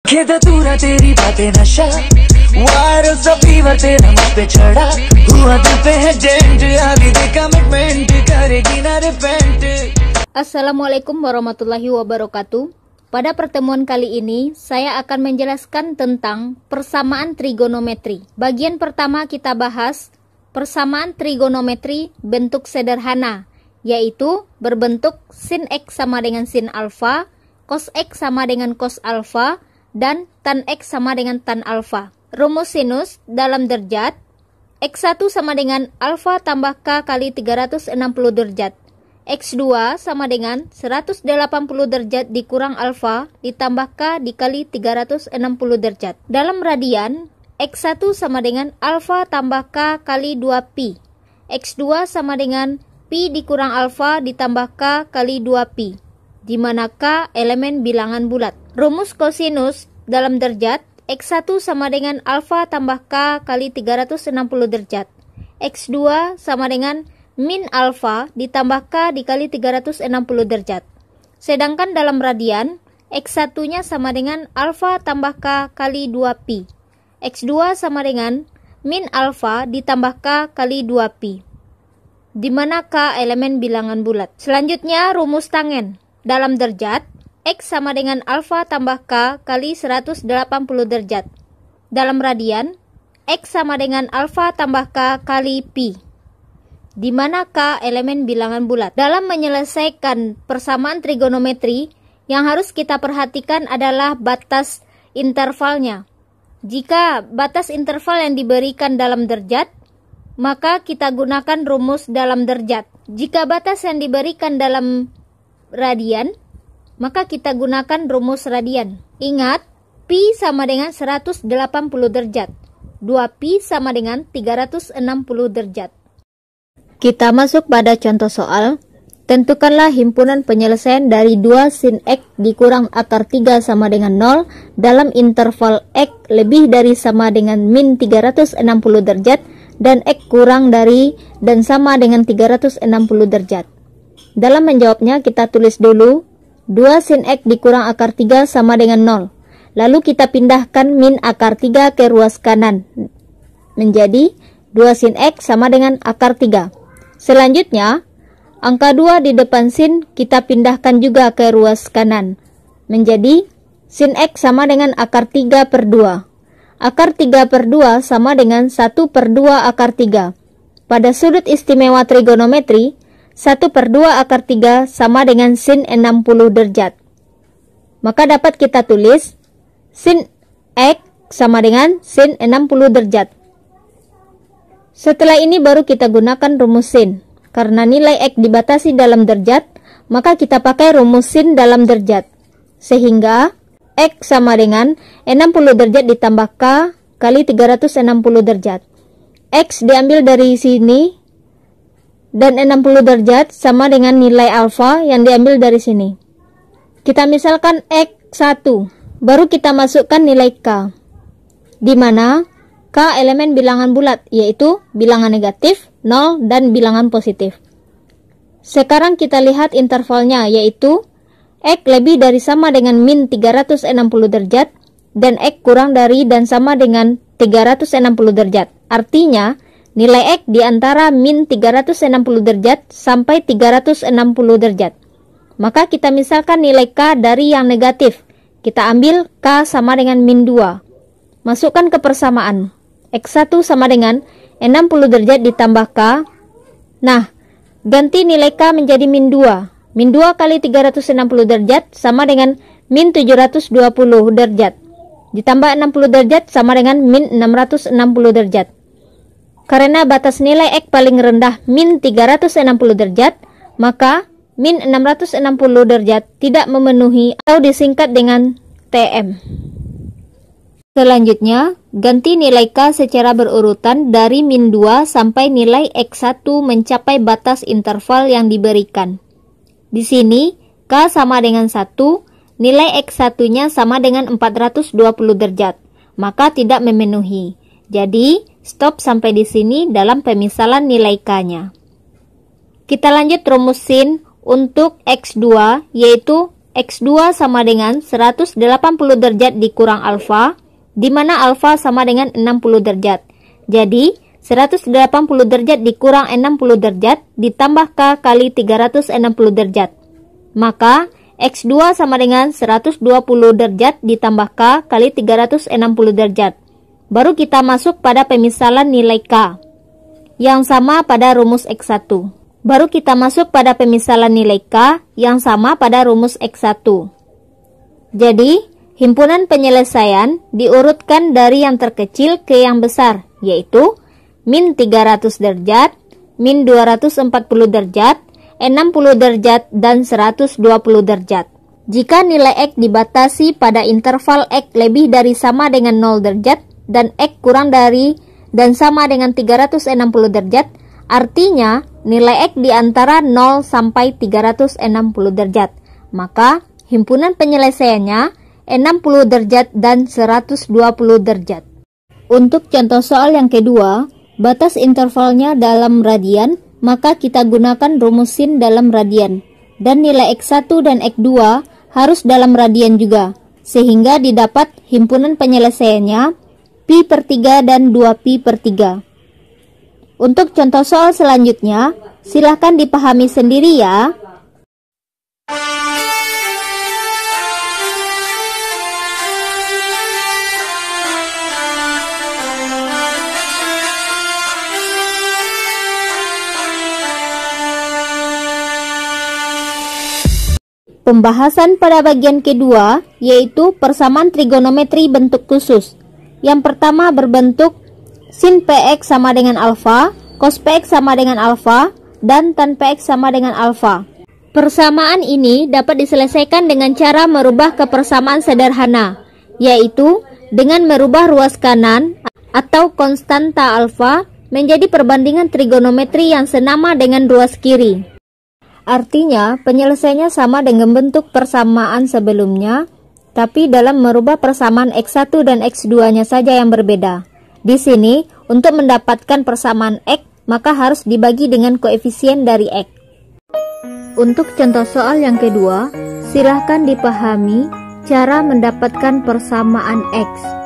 धतूरा तेरी बातें नशा वायरल सा फीवर तेरा मुझ पे चढ़ा हुआ दिल पे है डेंट आगे दे कमिटमेंट करेगी ना repent. Assalamualaikum warahmatullahi wabarakatuh. Pada pertemuan kali ini saya akan menjelaskan tentang persamaan trigonometri. Bagian pertama kita bahas persamaan trigonometri bentuk sederhana, yaitu berbentuk sin X sama dengan sin alfa, cos X sama dengan cos alfa, dan tan X sama dengan tan alfa. Rumus sinus dalam derajat, X1 sama dengan alfa tambah K kali 360 derajat. X2 sama dengan 180 derajat dikurang alfa ditambah K dikali 360 derajat. Dalam radian, X1 sama dengan alfa tambah K kali 2pi. X2 sama dengan pi dikurang alfa ditambah K kali 2pi, di mana K elemen bilangan bulat. Rumus kosinus dalam derajat, X1 sama dengan alfa tambah K kali 360 derajat. X2 sama dengan min alfa ditambah K dikali 360 derajat. Sedangkan dalam radian, X1-nya sama dengan alfa tambah K kali 2pi. X2 sama dengan min alfa ditambah K kali 2pi, di mana K elemen bilangan bulat. Selanjutnya rumus tangen. Dalam derajat, X sama dengan alfa tambah K kali 180 derajat. Dalam radian, X sama dengan alfa tambah K kali pi, di mana K elemen bilangan bulat. Dalam menyelesaikan persamaan trigonometri, yang harus kita perhatikan adalah batas intervalnya. Jika batas interval yang diberikan dalam derajat, maka kita gunakan rumus dalam derajat. Jika batas yang diberikan dalam radian, maka kita gunakan rumus radian. Ingat, pi sama dengan 180 derajat. 2pi sama dengan 360 derajat. Kita masuk pada contoh soal. Tentukanlah himpunan penyelesaian dari 2 sin X dikurang akar 3 sama dengan 0 dalam interval X lebih dari sama dengan min 360 derajat dan X kurang dari dan sama dengan 360 derajat. Dalam menjawabnya kita tulis dulu 2 sin X dikurang akar 3 sama dengan 0. Lalu kita pindahkan min akar 3 ke ruas kanan. Menjadi 2 sin X sama dengan akar 3. Selanjutnya, angka 2 di depan sin kita pindahkan juga ke ruas kanan. Menjadi sin X sama dengan akar 3 per 2. Akar 3 per 2 sama dengan 1 per 2 akar 3. Pada sudut istimewa trigonometri, 1 per 2 akar 3 sama dengan sin 60 derajat. Maka dapat kita tulis sin X sama dengan sin 60 derajat. Setelah ini baru kita gunakan rumus sin. Karena nilai X dibatasi dalam derajat, maka kita pakai rumus sin dalam derajat. Sehingga X sama dengan 60 derajat ditambah K kali 360 derajat. X diambil dari sini, dan 60 derajat sama dengan nilai alfa yang diambil dari sini. Kita misalkan X1, baru kita masukkan nilai K, di mana K elemen bilangan bulat, yaitu bilangan negatif, 0, dan bilangan positif. Sekarang kita lihat intervalnya, yaitu X lebih dari sama dengan min 360 derajat, dan X kurang dari dan sama dengan 360 derajat. Artinya, nilai X di antara min 360 derajat sampai 360 derajat. Maka kita misalkan nilai K dari yang negatif. Kita ambil K sama dengan min 2. Masukkan ke persamaan. X1 sama dengan 60 derajat ditambah K. Nah, ganti nilai K menjadi min 2. Min 2 kali 360 derajat sama dengan min 720 derajat. Ditambah 60 derajat sama dengan min 660 derajat. Karena batas nilai X paling rendah min 360 derajat, maka min 660 derajat tidak memenuhi atau disingkat dengan TM. Selanjutnya, ganti nilai K secara berurutan dari min 2 sampai nilai X1 mencapai batas interval yang diberikan. Di sini, K sama dengan 1, nilai X1-nya sama dengan 420 derajat, maka tidak memenuhi. Jadi, stop sampai di sini dalam pemisalan nilai K-nya. Kita lanjut rumus sin untuk X2, yaitu X2 sama dengan 180 derajat dikurang alfa, di mana alfa sama dengan 60 derajat. Jadi, 180 derajat dikurang 60 derajat ditambah K kali 360 derajat. Maka, X2 sama dengan 120 derajat ditambah K kali 360 derajat. Baru kita masuk pada pemisalan nilai K, yang sama pada rumus X1. Baru kita masuk pada pemisalan nilai K yang sama pada rumus X1. Jadi, himpunan penyelesaian diurutkan dari yang terkecil ke yang besar, yaitu min 300 derajat, min 240 derajat, 60 derajat, dan 120 derajat. Jika nilai X dibatasi pada interval X lebih dari sama dengan 0 derajat dan X kurang dari dan sama dengan 360 derajat, artinya nilai X di antara 0 sampai 360 derajat. Maka himpunan penyelesaiannya 60 derajat dan 120 derajat. Untuk contoh soal yang kedua, batas intervalnya dalam radian, maka kita gunakan rumus sin dalam radian. Dan nilai X1 dan X2 harus dalam radian juga, sehingga didapat himpunan penyelesaiannya pi per 3 dan 2pi per 3. Untuk contoh soal selanjutnya, silahkan dipahami sendiri ya. Pembahasan pada bagian kedua, yaitu persamaan trigonometri bentuk khusus. Yang pertama berbentuk sin PX sama dengan alfa, cos PX sama dengan alfa, dan tan PX sama dengan alfa. Persamaan ini dapat diselesaikan dengan cara merubah ke persamaan sederhana, yaitu dengan merubah ruas kanan atau konstanta alfa menjadi perbandingan trigonometri yang senama dengan ruas kiri. Artinya, penyelesaiannya sama dengan bentuk persamaan sebelumnya, tapi dalam merubah persamaan X1 dan X2-nya saja yang berbeda. Di sini, untuk mendapatkan persamaan X, maka harus dibagi dengan koefisien dari X. Untuk contoh soal yang kedua, silahkan dipahami cara mendapatkan persamaan X.